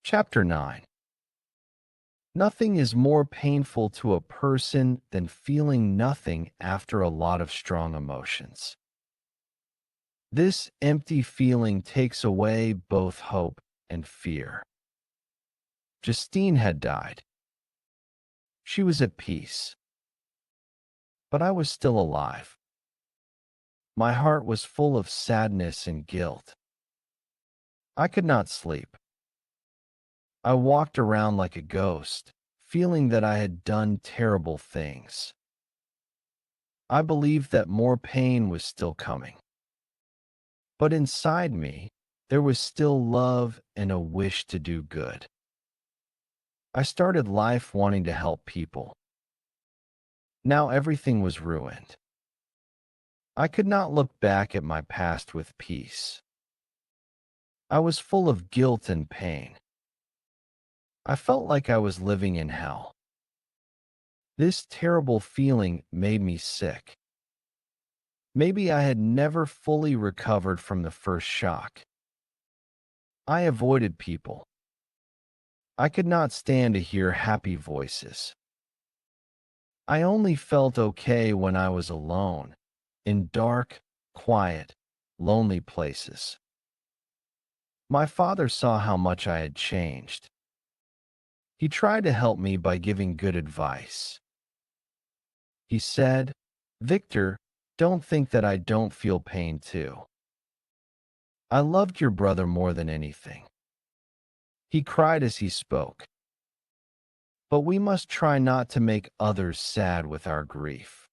Chapter 9. Nothing is more painful to a person than feeling nothing after a lot of strong emotions. This empty feeling takes away both hope and fear. Justine had died. She was at peace, but I was still alive. My heart was full of sadness and guilt. I could not sleep. I walked around like a ghost, feeling that I had done terrible things. I believed that more pain was still coming. But inside me, there was still love and a wish to do good. I started life wanting to help people. Now everything was ruined. I could not look back at my past with peace. I was full of guilt and pain. I felt like I was living in hell. This terrible feeling made me sick. Maybe I had never fully recovered from the first shock. I avoided people. I could not stand to hear happy voices. I only felt okay when I was alone, in dark, quiet, lonely places. My father saw how much I had changed. He tried to help me by giving good advice. He said, "Victor, don't think that I don't feel pain too. I loved your brother more than anything." He cried as he spoke. But we must try not to make others sad with our grief.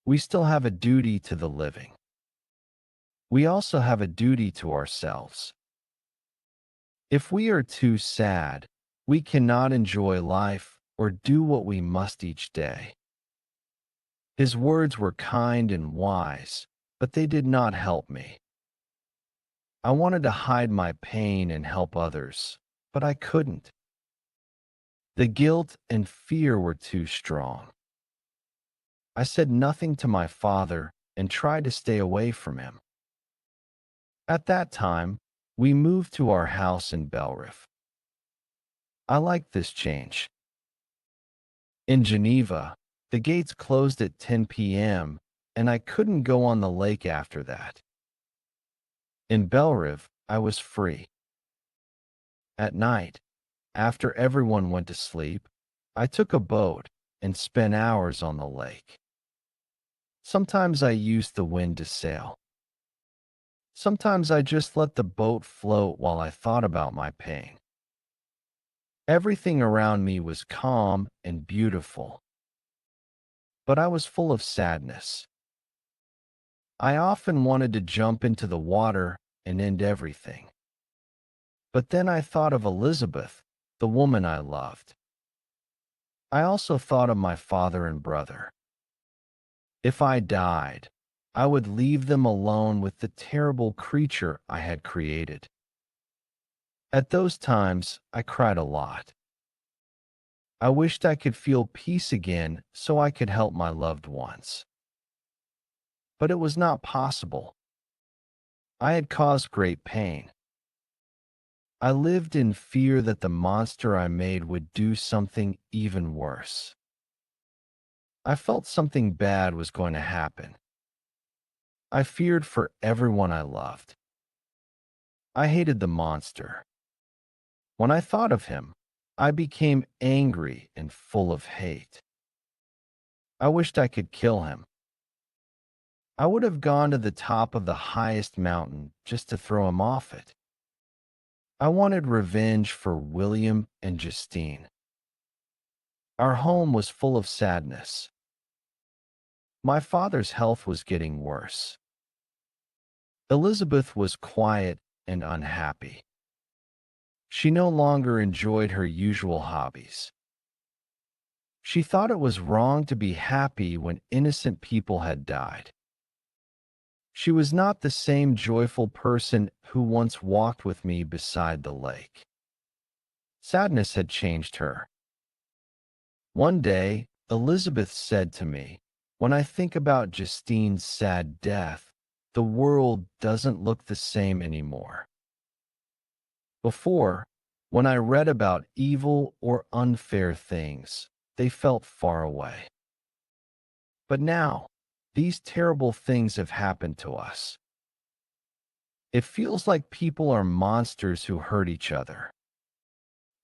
We still have a duty to the living. We also have a duty to ourselves. If we are too sad, we cannot enjoy life or do what we must each day. His words were kind and wise, but they did not help me. I wanted to hide my pain and help others, but I couldn't. The guilt and fear were too strong. I said nothing to my father and tried to stay away from him. At that time, we moved to our house in Belrive. I liked this change. In Geneva, the gates closed at 10 p.m., and I couldn't go on the lake after that. In Belrive, I was free. At night, after everyone went to sleep, I took a boat and spent hours on the lake. Sometimes I used the wind to sail. Sometimes I just let the boat float while I thought about my pain. Everything around me was calm and beautiful, but I was full of sadness. I often wanted to jump into the water and end everything. But then I thought of Elizabeth, the woman I loved. I also thought of my father and brother. If I died, I would leave them alone with the terrible creature I had created. At those times, I cried a lot. I wished I could feel peace again so I could help my loved ones. But it was not possible. I had caused great pain. I lived in fear that the monster I made would do something even worse. I felt something bad was going to happen. I feared for everyone I loved. I hated the monster. When I thought of him, I became angry and full of hate. I wished I could kill him. I would have gone to the top of the highest mountain just to throw him off it. I wanted revenge for William and Justine. Our home was full of sadness. My father's health was getting worse. Elizabeth was quiet and unhappy. She no longer enjoyed her usual hobbies. She thought it was wrong to be happy when innocent people had died. She was not the same joyful person who once walked with me beside the lake. Sadness had changed her. One day, Elizabeth said to me, "When I think about Justine's sad death, the world doesn't look the same anymore. Before, When I read about evil or unfair things, they felt far away. But now, these terrible things have happened to us. It feels like people are monsters who hurt each other.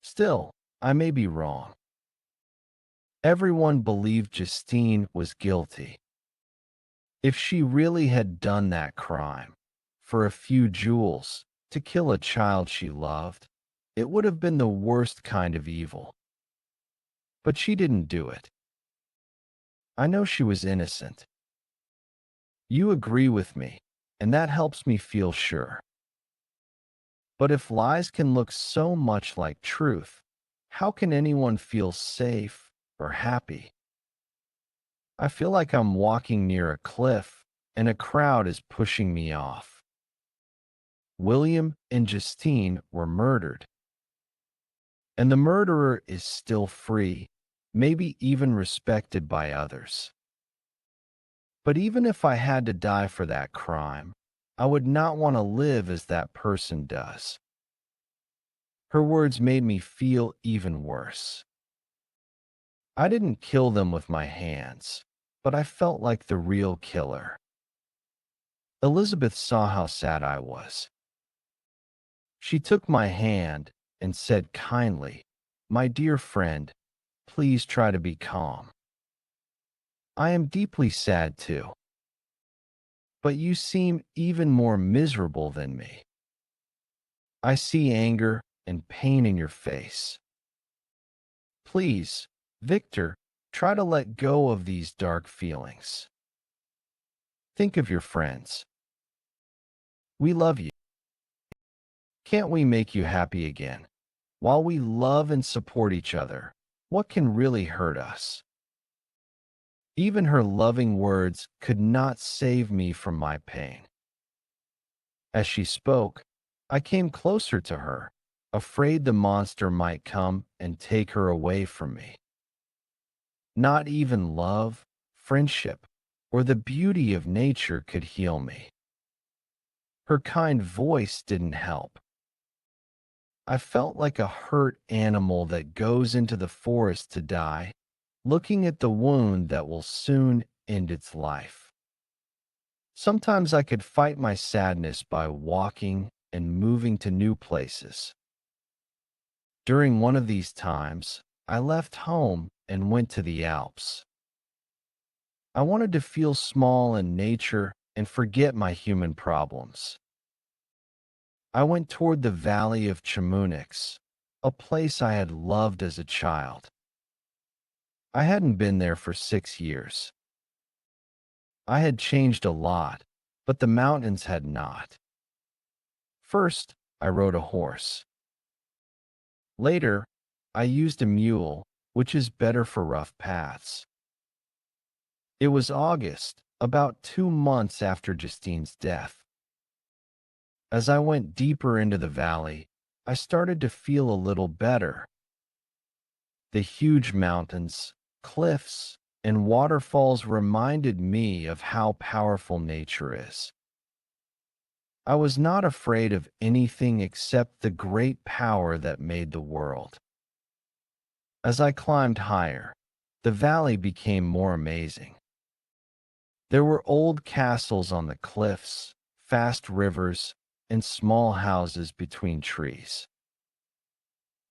Still, I may be wrong. Everyone believed Justine was guilty. If she really had done that crime, for a few jewels, to kill a child she loved, it would have been the worst kind of evil. But she didn't do it. I know she was innocent. You agree with me, and that helps me feel sure. But if lies can look so much like truth, how can anyone feel safe or happy? I feel like I'm walking near a cliff and a crowd is pushing me off. William and Justine were murdered, and the murderer is still free, maybe even respected by others. But even if I had to die for that crime, I would not want to live as that person does. Her words made me feel even worse. I didn't kill them with my hands, but I felt like the real killer. Elizabeth saw how sad I was. She took my hand and said kindly, "My dear friend, please try to be calm. I am deeply sad too, but you seem even more miserable than me. I see anger and pain in your face. Please, Victor, try to let go of these dark feelings. Think of your friends. We love you. Can't we make you happy again? While we love and support each other, what can really hurt us?" Even her loving words could not save me from my pain. As she spoke, I came closer to her, afraid the monster might come and take her away from me. Not even love, friendship, or the beauty of nature could heal me. Her kind voice didn't help. I felt like a hurt animal that goes into the forest to die, looking at the wound that will soon end its life. Sometimes I could fight my sadness by walking and moving to new places. During one of these times, I left home and went to the Alps. I wanted to feel small in nature and forget my human problems. I went toward the valley of Chamonix, a place I had loved as a child. I hadn't been there for 6 years. I had changed a lot, but the mountains had not. First, I rode a horse. Later, I used a mule, which is better for rough paths. It was August, about 2 months after Justine's death. As I went deeper into the valley, I started to feel a little better. The huge mountains, cliffs, and waterfalls reminded me of how powerful nature is. I was not afraid of anything except the great power that made the world. As I climbed higher, the valley became more amazing. There were old castles on the cliffs, fast rivers, and small houses between trees.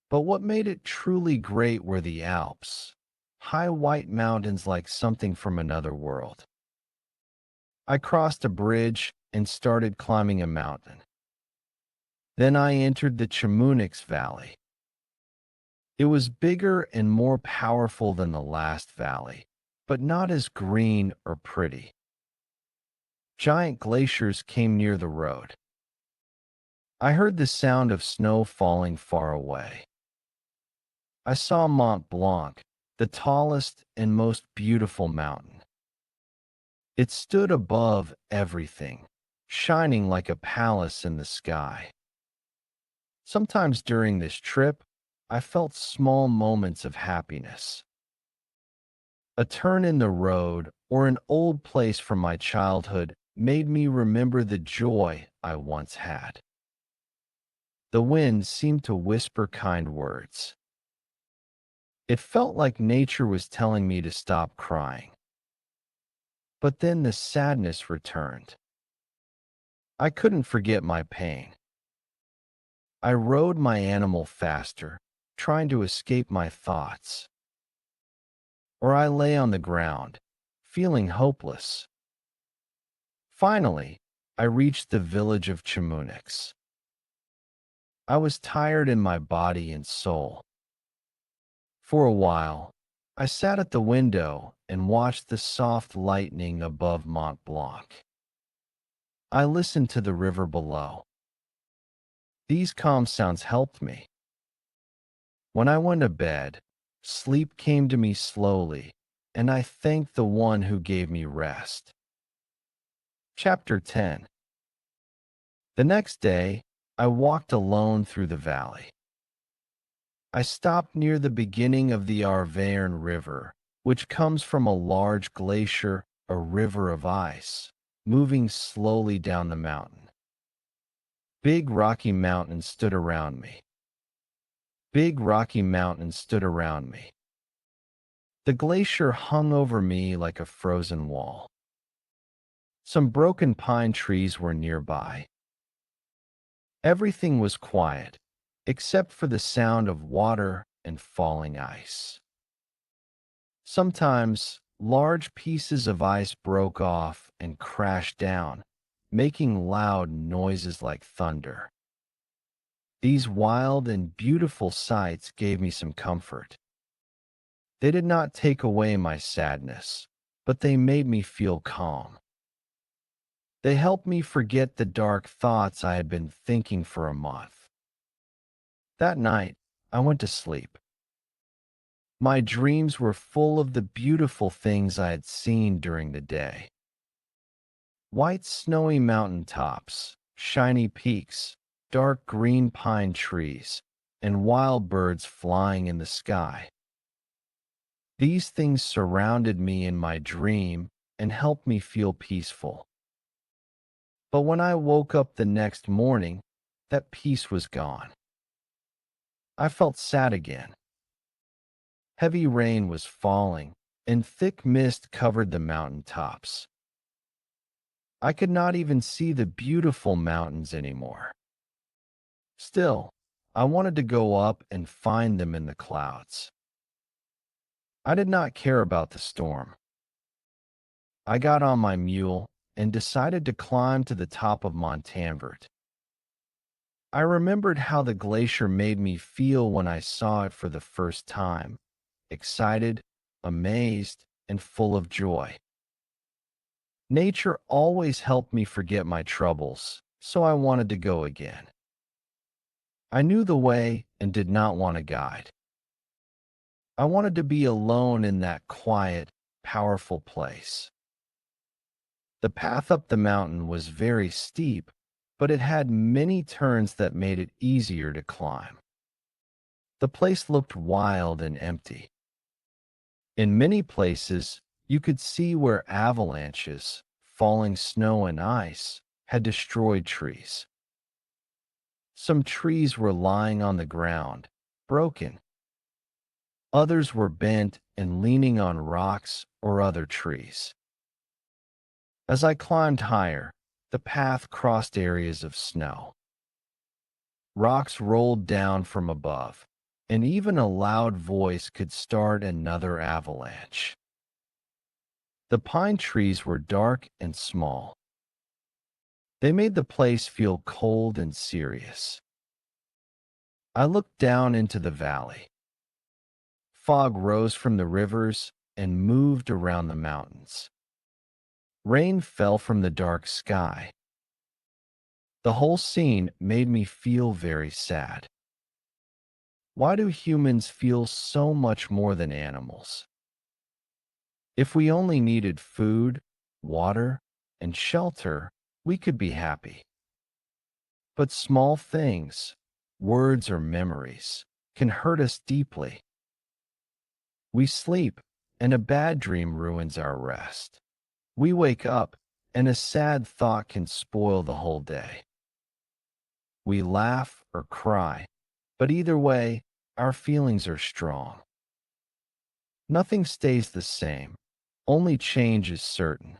But what made it truly great were the Alps, high white mountains like something from another world. I crossed a bridge and started climbing a mountain. Then I entered the Chamonix Valley. It was bigger and more powerful than the last valley, but not as green or pretty. Giant glaciers came near the road. I heard the sound of snow falling far away. I saw Mont Blanc, the tallest and most beautiful mountain. It stood above everything, shining like a palace in the sky. Sometimes during this trip, I felt small moments of happiness. A turn in the road or an old place from my childhood made me remember the joy I once had. The wind seemed to whisper kind words. It felt like nature was telling me to stop crying. But then the sadness returned. I couldn't forget my pain. I rode my animal faster, trying to escape my thoughts. Or I lay on the ground, feeling hopeless. Finally, I reached the village of Chamonix. I was tired in my body and soul. For a while, I sat at the window and watched the soft lightning above Mont Blanc. I listened to the river below. These calm sounds helped me. When I went to bed, sleep came to me slowly, and I thanked the one who gave me rest. Chapter 10. The next day, I walked alone through the valley. I stopped near the beginning of the Arverne River, which comes from a large glacier, a river of ice, moving slowly down the mountain. Big rocky mountains stood around me. Big rocky mountains stood around me. The glacier hung over me like a frozen wall. Some broken pine trees were nearby. Everything was quiet, except for the sound of water and falling ice. Sometimes, large pieces of ice broke off and crashed down, making loud noises like thunder. These wild and beautiful sights gave me some comfort. They did not take away my sadness, but they made me feel calm. They helped me forget the dark thoughts I had been thinking for a month. That night, I went to sleep. My dreams were full of the beautiful things I had seen during the day. White snowy mountain tops, shiny peaks, dark green pine trees, and wild birds flying in the sky. These things surrounded me in my dream and helped me feel peaceful. But when I woke up the next morning, that peace was gone. I felt sad again. Heavy rain was falling, and thick mist covered the mountain tops. I could not even see the beautiful mountains anymore. Still, I wanted to go up and find them in the clouds. I did not care about the storm. I got on my mule and decided to climb to the top of Montanvert. I remembered how the glacier made me feel when I saw it for the first time, excited, amazed, and full of joy. Nature always helped me forget my troubles, so I wanted to go again. I knew the way and did not want a guide. I wanted to be alone in that quiet, powerful place. The path up the mountain was very steep, but it had many turns that made it easier to climb. The place looked wild and empty. In many places, you could see where avalanches, falling snow and ice, had destroyed trees. Some trees were lying on the ground, broken. Others were bent and leaning on rocks or other trees. As I climbed higher, the path crossed areas of snow. Rocks rolled down from above, and even a loud voice could start another avalanche. The pine trees were dark and small. They made the place feel cold and serious. I looked down into the valley. Fog rose from the rivers and moved around the mountains. Rain fell from the dark sky. The whole scene made me feel very sad. Why do humans feel so much more than animals? If we only needed food, water, and shelter, we could be happy. But small things, words or memories, can hurt us deeply. We sleep, and a bad dream ruins our rest. We wake up, and a sad thought can spoil the whole day. we laugh or cry, but either way, our feelings are strong. Nothing stays the same, only change is certain.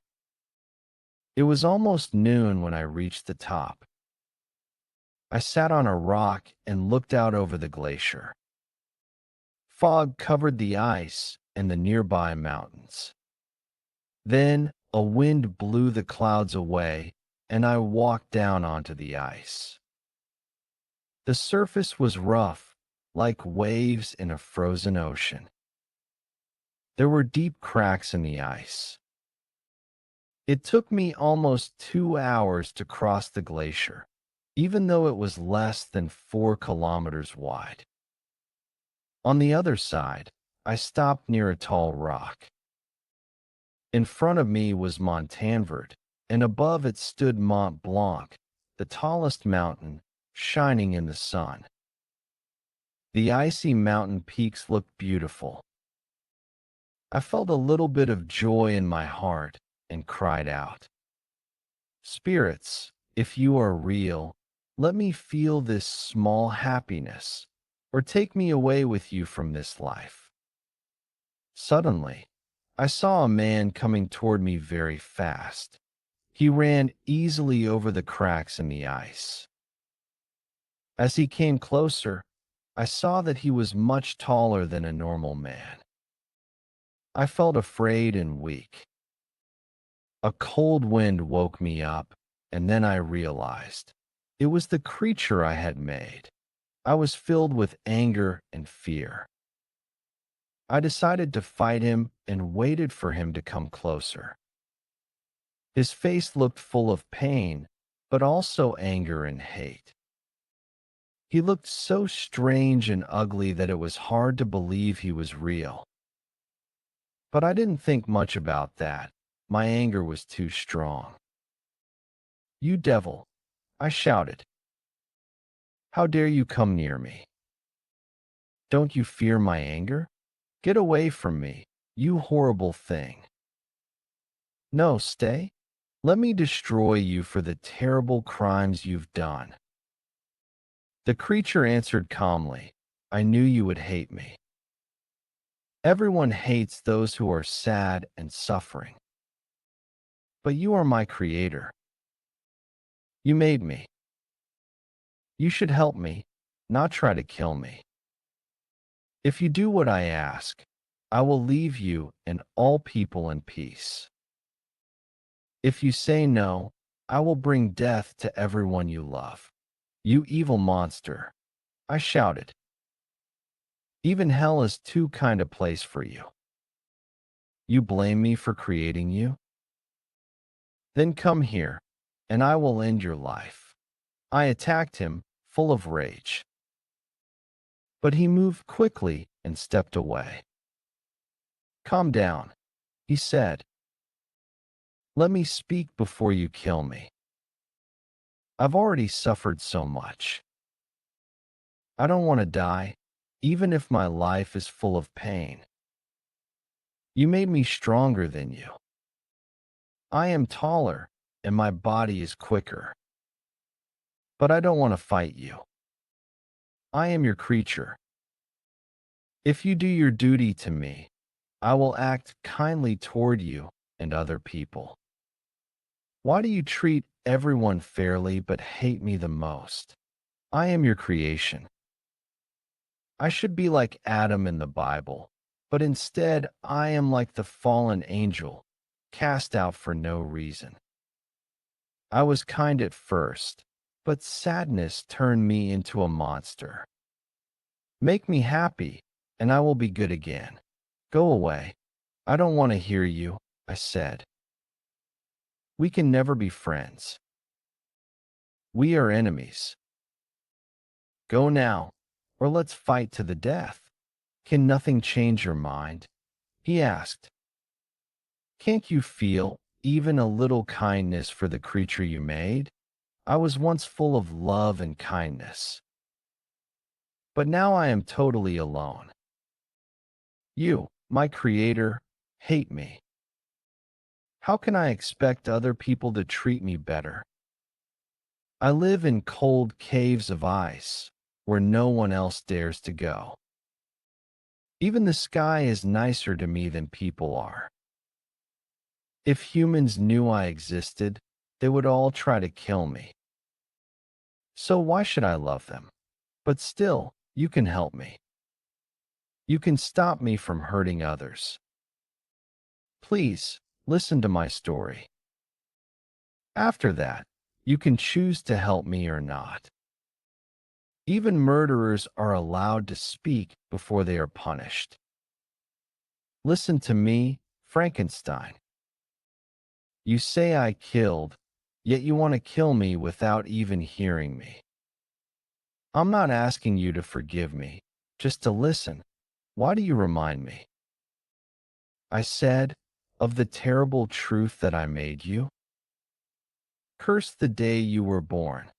It was almost noon when I reached the top. I sat on a rock and looked out over the glacier. Fog covered the ice and the nearby mountains. Then a wind blew the clouds away, and I walked down onto the ice. The surface was rough, like waves in a frozen ocean. There were deep cracks in the ice. It took me almost 2 hours to cross the glacier, even though it was less than 4 kilometers wide. On the other side, I stopped near a tall rock. In front of me was Montanvert, and above it stood Mont Blanc, the tallest mountain, shining in the sun. The icy mountain peaks looked beautiful. I felt a little bit of joy in my heart and cried out, "Spirits, if you are real, let me feel this small happiness, or take me away with you from this life." Suddenly, I saw a man coming toward me very fast. He ran easily over the cracks in the ice. As he came closer, I saw that he was much taller than a normal man. I felt afraid and weak. A cold wind woke me up, and then I realized it was the creature I had made. I was filled with anger and fear. I decided to fight him and waited for him to come closer. His face looked full of pain, but also anger and hate. He looked so strange and ugly that it was hard to believe he was real. But I didn't think much about that. My anger was too strong. "You devil!" I shouted. "How dare you come near me? Don't you fear my anger? Get away from me, you horrible thing." "No, stay. Let me destroy you for the terrible crimes you've done." The creature answered calmly, "I knew you would hate me. Everyone hates those who are sad and suffering. But you are my creator. You made me. You should help me, not try to kill me. If you do what I ask, I will leave you and all people in peace. If you say no, I will bring death to everyone you love." "You evil monster," I shouted. "Even hell is too kind a place for you. You blame me for creating you? Then come here, and I will end your life." I attacked him, full of rage. But he moved quickly and stepped away. "Calm down," he said. "Let me speak before you kill me. I've already suffered so much. I don't want to die, even if my life is full of pain. You made me stronger than you. I am taller, and my body is quicker. But I don't want to fight you. I am your creature. If you do your duty to me, I will act kindly toward you and other people. Why do you treat everyone fairly but hate me the most? I am your creation. I should be like Adam in the Bible, but instead I am like the fallen angel, cast out for no reason. I was kind at first, but sadness turned me into a monster. Make me happy, and I will be good again. Go away. I don't want to hear you," I said. "We can never be friends. We are enemies. Go now, or let's fight to the death." "Can nothing change your mind?" he asked. "Can't you feel even a little kindness for the creature you made? I was once full of love and kindness. But now I am totally alone. You, my creator, hate me. How can I expect other people to treat me better?" I live in cold caves of ice where no one else dares to go. Even the sky is nicer to me than people are. If humans knew I existed, they would all try to kill me. So why should I love them? But still, you can help me. You can stop me from hurting others. Please, listen to my story. After that, you can choose to help me or not. Even murderers are allowed to speak before they are punished. Listen to me, Frankenstein. You say I killed, yet you want to kill me without even hearing me. I'm not asking you to forgive me, just to listen. Why do you remind me? I said, of the terrible truth that I made you. Curse the day you were born.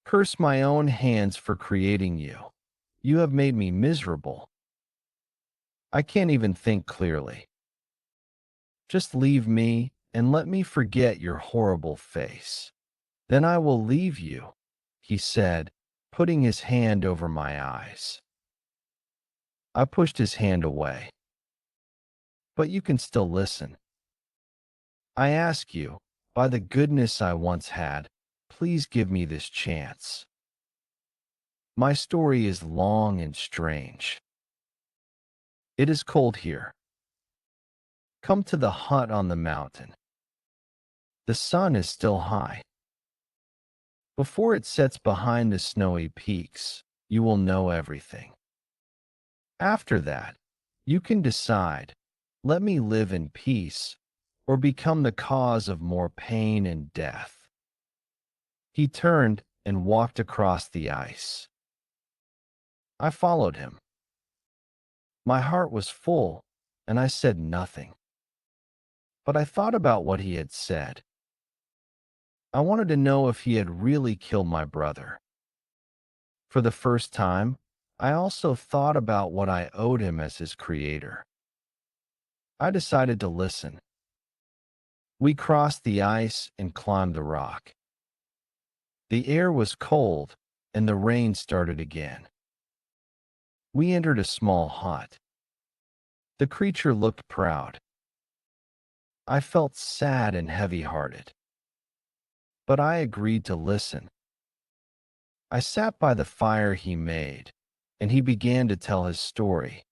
Curse my own hands for creating you. You have made me miserable. I can't even think clearly. Just leave me and let me forget your horrible face. Then I will leave you, he said, putting his hand over my eyes. I pushed his hand away. But you can still listen. I ask you, by the goodness I once had, please give me this chance. My story is long and strange. It is cold here. Come to the hut on the mountain. The sun is still high. Before it sets behind the snowy peaks, you will know everything. After that, you can decide, let me live in peace or become the cause of more pain and death. He turned and walked across the ice. I followed him. My heart was full, and I said nothing. But I thought about what he had said. I wanted to know if he had really killed my brother. For the first time, I also thought about what I owed him as his creator. I decided to listen. We crossed the ice and climbed the rock. The air was cold, and the rain started again. We entered a small hut. The creature looked proud. I felt sad and heavy-hearted. But I agreed to listen. I sat by the fire he made, and he began to tell his story.